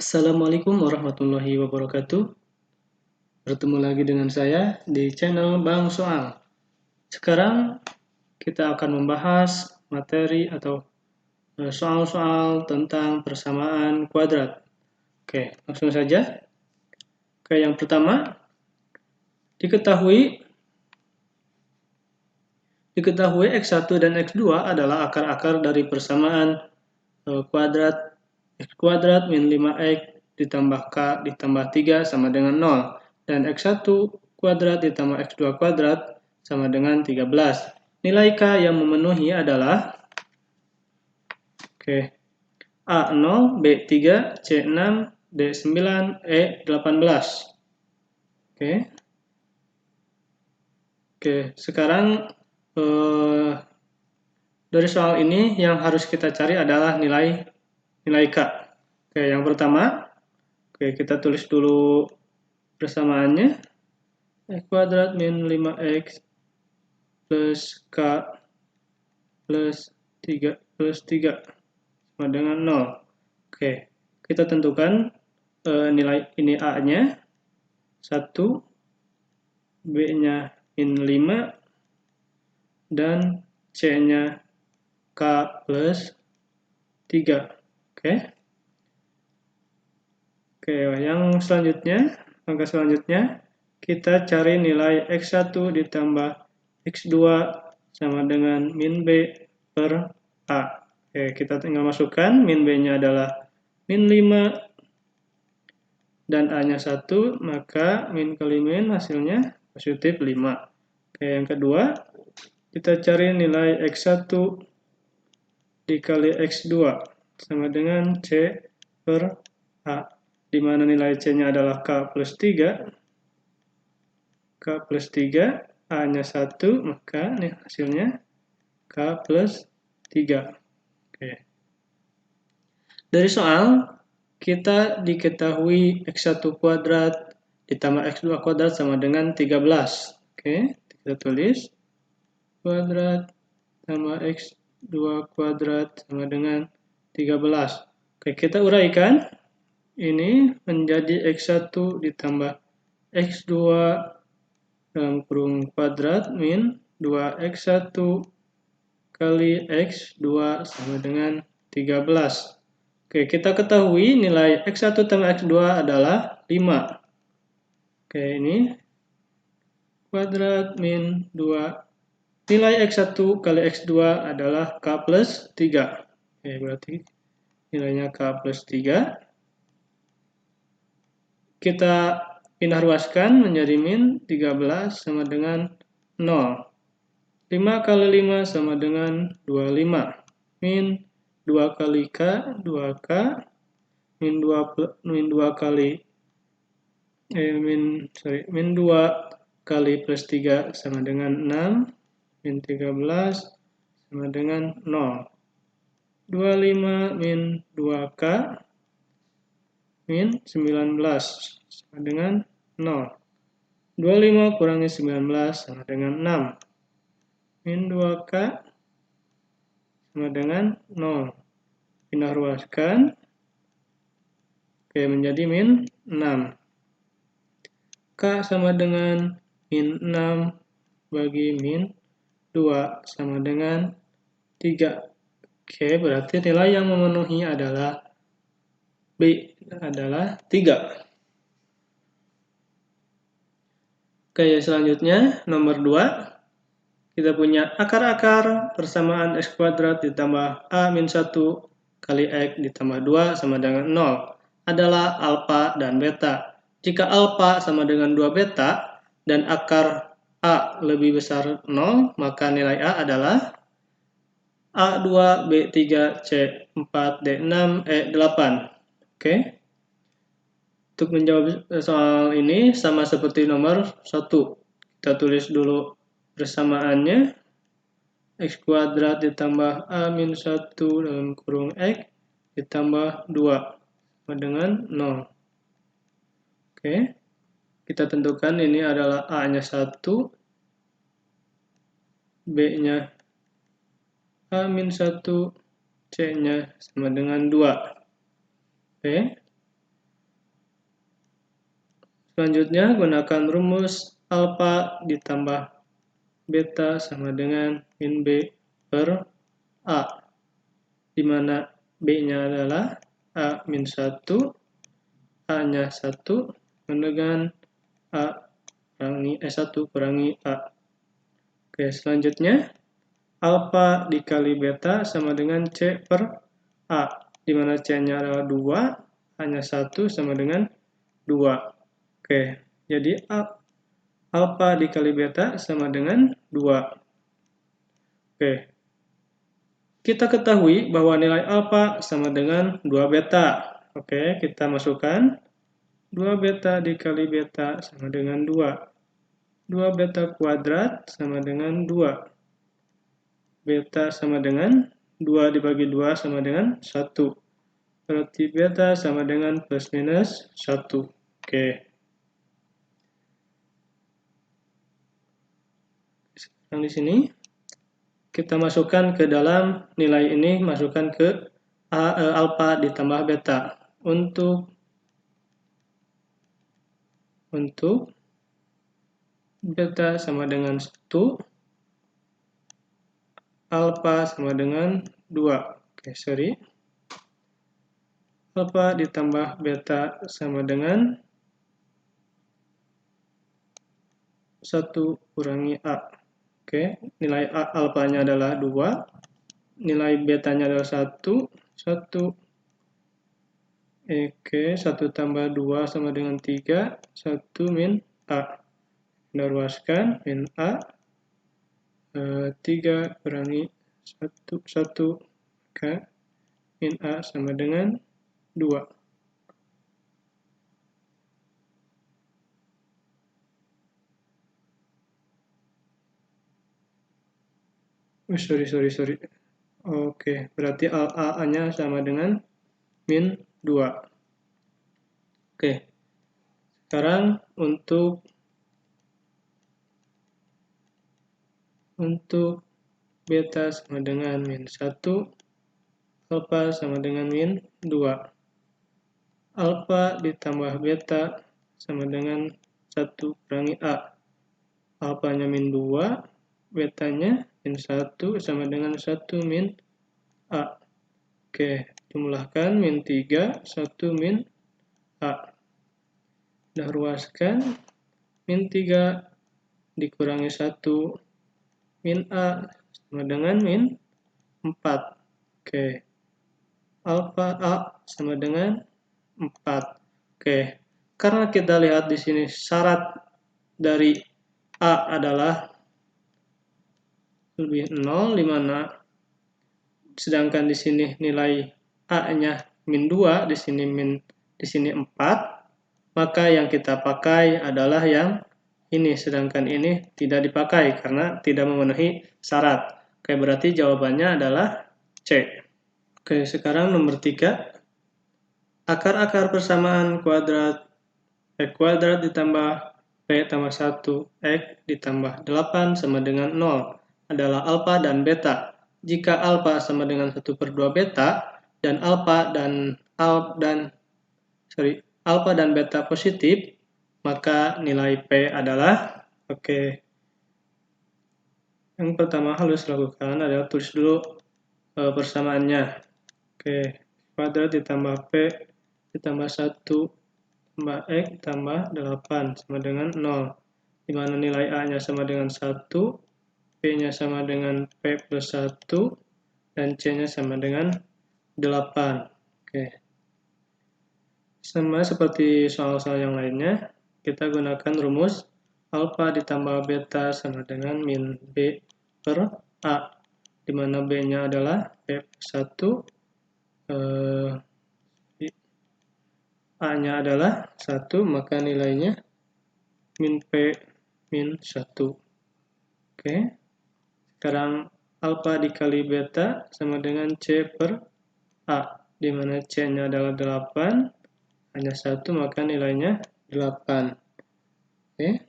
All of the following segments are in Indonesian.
Assalamualaikum warahmatullahi wabarakatuh. Bertemu lagi dengan saya di channel Bang Soal. Sekarang kita akan membahas materi atau soal-soal tentang persamaan kuadrat. Oke, langsung saja. Oke, yang pertama, diketahui X1 dan X2 adalah akar-akar dari persamaan kuadrat X kuadrat min 5X ditambah K ditambah 3 sama dengan 0. Dan X1 kuadrat ditambah X2 kuadrat sama dengan 13. Nilai K yang memenuhi adalah A0, B3, C6, D9, E18. Sekarang dari soal ini yang harus kita cari adalah nilai K. Yang pertama, kita tulis dulu persamaannya. X kuadrat min 5X plus K plus 3 sama dengan 0. Kita tentukan nilai ini A-nya 1, B-nya min 5, dan C-nya K plus 3. Yang selanjutnya, langkah selanjutnya, kita cari nilai X1 ditambah X2 sama dengan min B per A. Kita tinggal masukkan, min B-nya adalah min 5 dan A-nya 1, maka min kali min hasilnya positif 5. Yang kedua, kita cari nilai X1 dikali X2 sama dengan C per A, di mana nilai C-nya adalah K plus 3, A-nya 1, maka nih hasilnya K plus 3. Dari soal, kita diketahui X1 kuadrat ditambah X2 kuadrat sama dengan 13. Kita tulis kuadrat tambah X2 kuadrat sama dengan 13. Kita uraikan. Ini menjadi X1 ditambah X2 dalam kurung kuadrat min 2X1 kali X2 sama dengan 13. Kita ketahui nilai X1 tambah X2 adalah 5. Ini kuadrat min 2. Nilai X1 kali X2 adalah K plus 3. Berarti nilainya K plus 3. Kita pindah ruaskan menjadi min 13 sama dengan 0. 5 kali 5 sama dengan 25. Min 2 kali K, 2K. Min 2 kali plus 3 sama dengan 6. Min 13 sama dengan 0. 25 min 2K min 19 sama dengan 0. 25 kurangi 19 sama dengan 6. Min 2K sama dengan 0. Pindah ruaskan. Menjadi min 6. K sama dengan min 6 bagi min 2 sama dengan 3. Berarti nilai yang memenuhi adalah B, adalah 3. Selanjutnya nomor 2. Kita punya akar-akar persamaan X kuadrat ditambah A min 1 kali X ditambah 2 sama dengan 0 adalah alfa dan beta. Jika alfa sama dengan 2 beta dan akar A lebih besar 0, maka nilai A adalah A2, B3, C4, D6, E8. Untuk menjawab soal ini sama seperti nomor 1. Kita tulis dulu persamaannya. X kuadrat ditambah A min 1 dalam kurung X ditambah 2 sama dengan 0. Kita tentukan ini adalah A-nya 1, B-nya A min 1, C-nya sama dengan 2. Selanjutnya, gunakan rumus alfa ditambah beta sama dengan min B per A, di mana B-nya adalah A min 1, A-nya 1, dengan A kurangi 1 kurangi A. Oke, selanjutnya, alfa dikali beta sama dengan C per A, di mana C-nya adalah 2, A-nya 1 sama dengan 2. Oke, jadi alfa dikali beta sama dengan 2. Oke, kita ketahui bahwa nilai alfa sama dengan 2 beta. Oke, kita masukkan 2 beta dikali beta sama dengan 2. 2 beta kuadrat sama dengan 2. Beta sama dengan 2 dibagi 2 sama dengan 1. Berarti beta sama dengan plus minus 1. Oke. Sekarang di sini kita masukkan ke dalam nilai ini, masukkan ke alfa ditambah beta. Untuk beta sama dengan 1, alfa sama dengan 2. Oke, sorry. Alfa ditambah beta sama dengan 1 kurangi A. Oke, nilai alfanya adalah 2, nilai betanya adalah 1, 1. Oke, 1 tambah 2 sama dengan 3, 1 min A. Kita ruaskan, min A, 3 kurangi 1, 1, maka min A sama dengan 2. Sorry. Oke, berarti A-nya sama dengan min 2. Oke, sekarang untuk beta sama dengan min 1, alfa sama dengan min 2. Alfa ditambah beta sama dengan 1 kurangi A. Alfanya min 2, betanya min 1 sama dengan 1 min A. Oke, jumlahkan min 3, 1 min A. Sudah ruaskan, min 3 dikurangi 1 min A sama dengan min 4. Oke, alfa A sama dengan 4. Oke, karena kita lihat di sini syarat dari A adalah lebih 0, di mana sedangkan di sini nilai A-nya min 2, di sini 4, maka yang kita pakai adalah yang ini, sedangkan ini tidak dipakai karena tidak memenuhi syarat. Oke, berarti jawabannya adalah C. Oke, sekarang nomor 3. Akar-akar persamaan kuadrat X kuadrat ditambah P tambah 1 X ditambah 8 sama dengan 0 adalah alfa dan beta. Jika alfa sama dengan 1/2 beta dan alfa dan beta positif, maka nilai P adalah, oke, yang pertama harus lakukan adalah tulis dulu persamaannya. Oke, kuadrat ditambah P ditambah 1 tambah X tambah 8 sama dengan 0, di mana nilai A-nya sama dengan 1, P-nya sama dengan P plus 1, dan C-nya sama dengan 8. Oke. Sama seperti soal-soal yang lainnya, kita gunakan rumus alfa ditambah beta sama dengan min B per A, di mana B-nya adalah P plus 1, A-nya adalah 1, maka nilainya min P min 1. Oke, sekarang alfa dikali beta sama dengan C per A, di mana C-nya adalah 8, hanya 1, maka nilainya 8. Oke,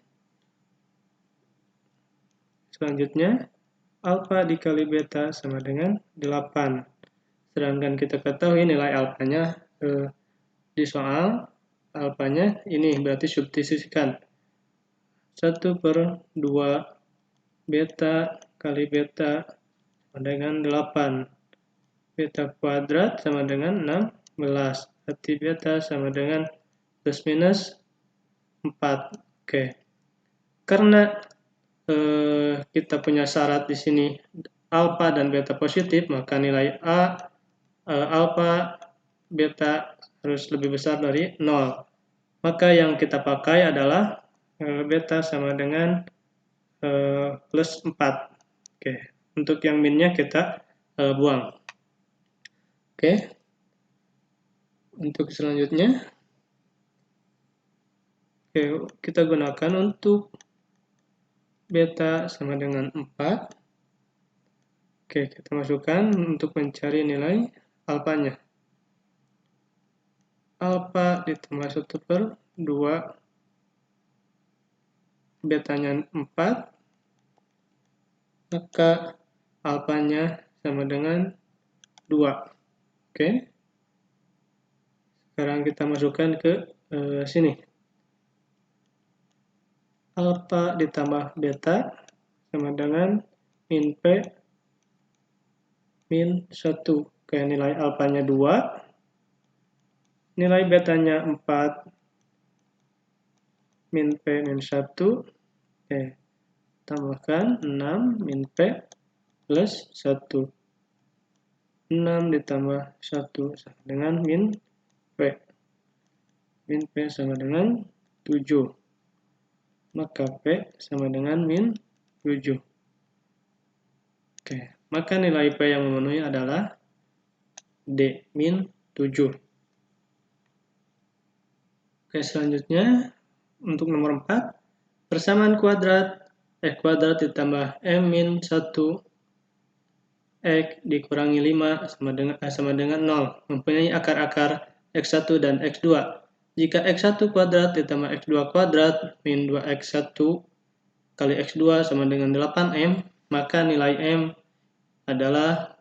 selanjutnya alfa dikali beta sama dengan 8. Sedangkan kita ketahui nilai alfanya di soal alfanya ini, berarti substitusikan 1/2 beta kali beta sama dengan 8. Beta kuadrat sama dengan 16. Berarti beta sama dengan plus minus 4. Oke. Karena kita punya syarat di sini alfa dan beta positif, maka nilai alfa beta harus lebih besar dari 0. Maka yang kita pakai adalah beta sama dengan plus 4. Oke. Untuk yang minnya kita buang. Oke. Untuk selanjutnya, kita gunakan untuk beta sama dengan 4. Oke, kita masukkan untuk mencari nilai alfanya. Alfa ditambah 1/2, betanya 4, maka alfanya sama dengan 2. Oke. Sekarang kita masukkan ke sini. Alfa ditambah beta sama dengan min P min 1. Oke, nilai alfanya 2. Nilai betanya 4 min P min 1. Oke, tambahkan 6 min P plus 1. 6 ditambah 1 sama dengan min P. Min P sama dengan 7. Maka P sama dengan min 7. Oke, maka nilai P yang memenuhi adalah D min 7. Oke, selanjutnya untuk nomor 4, persamaan kuadrat kuadrat ditambah M min 1 X dikurangi 5 sama dengan 0, mempunyai akar-akar X1 dan X2. Jika X1 kuadrat ditambah X2 kuadrat min 2X1 kali X2 sama dengan 8M, maka nilai M adalah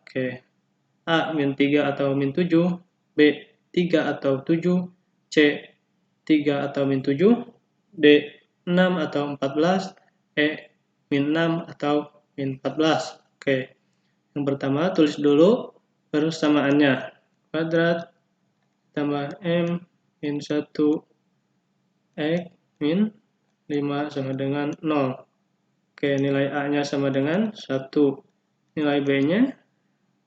A min 3 atau min 7, B 3 atau 7, C 3 atau min 7, D 6 atau 14, E min 6 atau min 14. Oke. Yang pertama, tulis dulu persamaannya. Kuadrat tambah M min 1 X min 5 sama dengan 0. Oke, nilai A-nya sama dengan 1. Nilai B-nya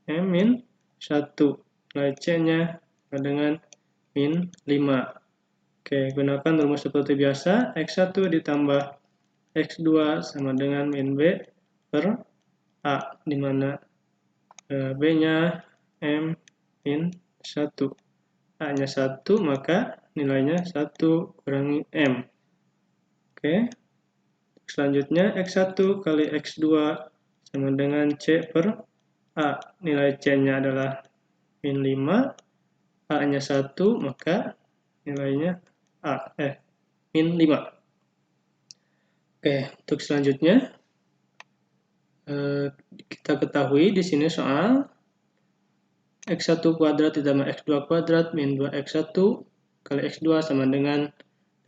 M min 1. Nilai C-nya sama dengan min 5. Oke, gunakan rumus seperti biasa. X1 ditambah X2 sama dengan min B per A, di mana B-nya M min 1. A-nya 1, maka nilainya 1 kurangi M. Oke. Selanjutnya X1 kali X2 sama dengan C per A. Nilai C-nya adalah min 5. A-nya 1, maka nilainya min 5. Oke, untuk selanjutnya kita ketahui di sini soal X1 kuadrat ditambah X2 kuadrat min 2X1 kali X2 sama dengan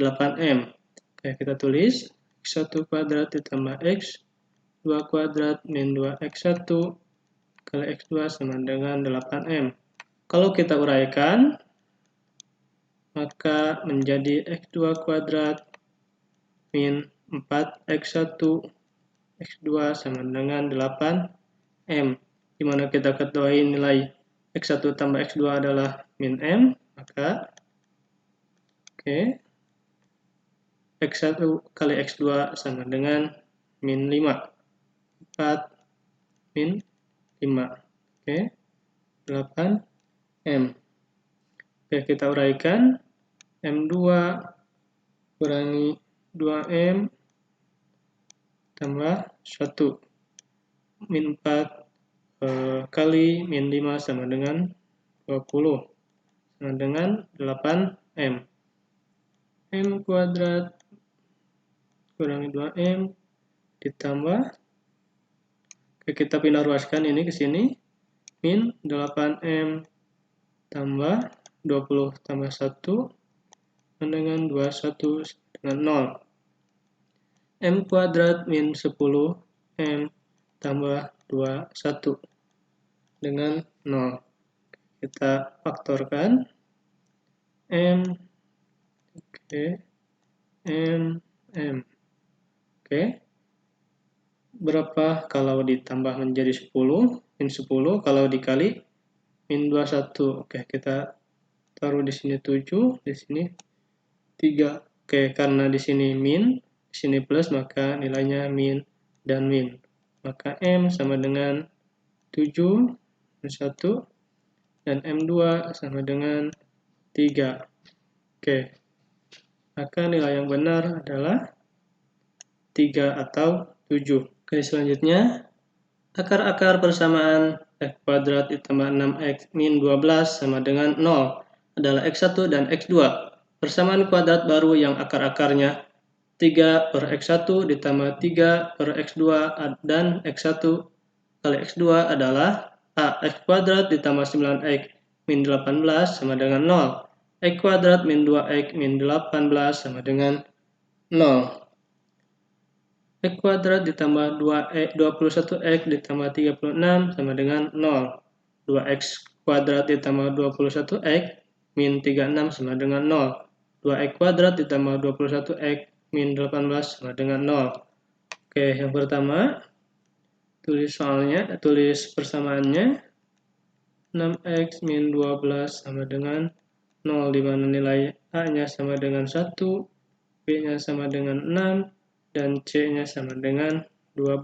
8M. Oke, kita tulis X1 kuadrat ditambah X2 kuadrat min 2X1 kali X2 sama dengan 8M. Kalau kita uraikan, maka menjadi X2 kuadrat min 4X1 X2 sama dengan 8M. Di mana kita ketahui nilai X1 tambah X2 adalah min M, maka X1 kali X2 sama dengan min 5. 4 min 5. 8M. Kita uraikan. M2 kurangi 2M tambah 1. Min 4 kali min 5 sama dengan 20. Sama dengan 8M. M kuadrat kurangi 2M ditambah, kita pindah ruaskan ini ke sini, min 8M tambah 20 tambah 1 sama dengan 21 dengan 0. M kuadrat min 10 M tambah 21 dengan 0. Kita faktorkan M, oke, M. Oke. Berapa kalau ditambah menjadi 10? Min 10 kalau dikali min 21. Oke, kita taruh di sini 7, di sini 3. Oke, karena di sini min, di sini plus, maka nilainya min dan min. Maka M sama dengan 7 min 1 dan M2 sama dengan 3. Oke. Maka nilai yang benar adalah 3 atau 7. Oke, selanjutnya akar-akar persamaan x kuadrat ditambah 6x min 12 sama dengan 0 adalah x1 dan x2. Persamaan kuadrat baru yang akar-akarnya 3 per x1 ditambah 3 per x2 dan x1 kali x2 adalah a x kuadrat ditambah 9x min 18 sama dengan 0. X kuadrat min 2x min 18 sama dengan 0. X kuadrat ditambah 21x ditambah 36 sama dengan 0. 2x kuadrat ditambah 21x min 36 sama dengan 0. 2x kuadrat ditambah 21x min 18 sama dengan 0. Oke, yang pertama, tulis persamaannya. 6x min 12 sama dengan 0, di mana nilai A-nya sama dengan 1, B-nya sama dengan 6, dan C-nya sama dengan 12.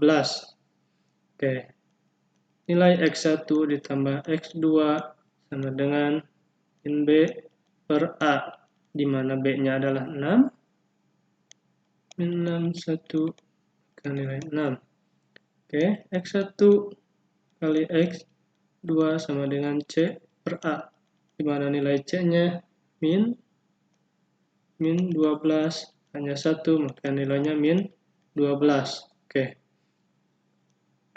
Oke. Nilai X1 ditambah X2 sama dengan min B per A, di mana B-nya adalah 6. Min 6, 1, maka nilai 6. Oke, X1 kali X2 sama dengan C per A, di mana nilai C-nya min 12, hanya 1, maka nilainya min 12. Oke,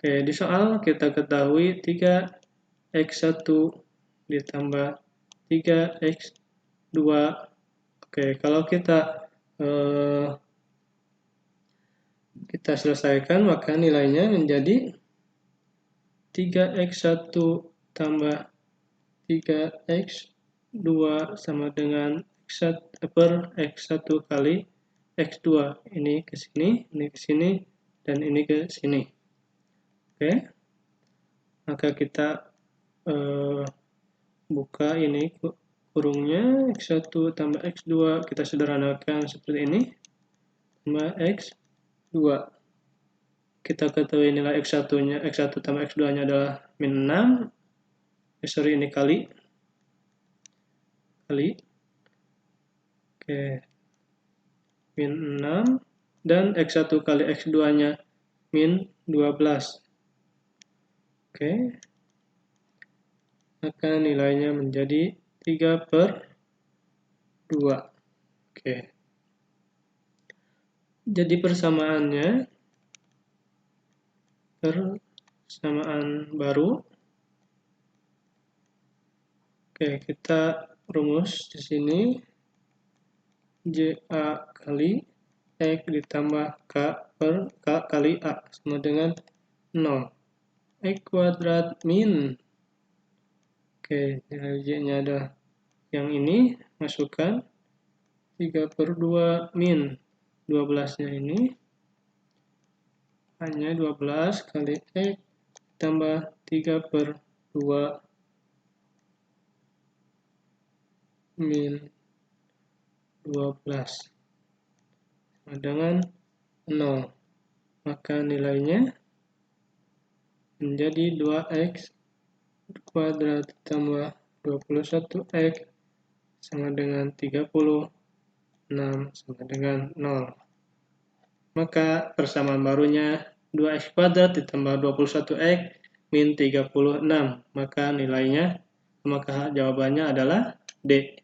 di soal kita ketahui 3x1 ditambah 3x2. Oke, kalau kita selesaikan, maka nilainya menjadi 3x1 tambah 3x2 sama dengan x1 kali x2. Ini ke sini, ini ke sini, dan ini ke sini. Oke. Maka kita buka ini kurungnya, x1 tambah x2, kita sederhanakan seperti ini, tambah x2. Kita ketahui nilai x1-nya, x1 tambah x2-nya adalah min 6. Ini kali. Oke. Min 6. Dan x1 kali x2-nya min 12. Oke. Maka nilainya menjadi 3 per 2. Oke. Jadi persamaan baru. Oke, kita rumus di sini. JA kali X ditambah K per K kali A sama dengan 0. X kuadrat min. Oke, nilai J-nya ada yang ini, masukkan 3 per 2 min 12-nya ini. Hanya 12 kali X tambah 3 per 2 min 12 sama dengan 0. Maka nilainya menjadi 2x kuadrat tambah 21x sama dengan 36 sama dengan 0. Maka persamaan barunya 2x kuadrat ditambah 21x min 36. Maka jawabannya adalah D.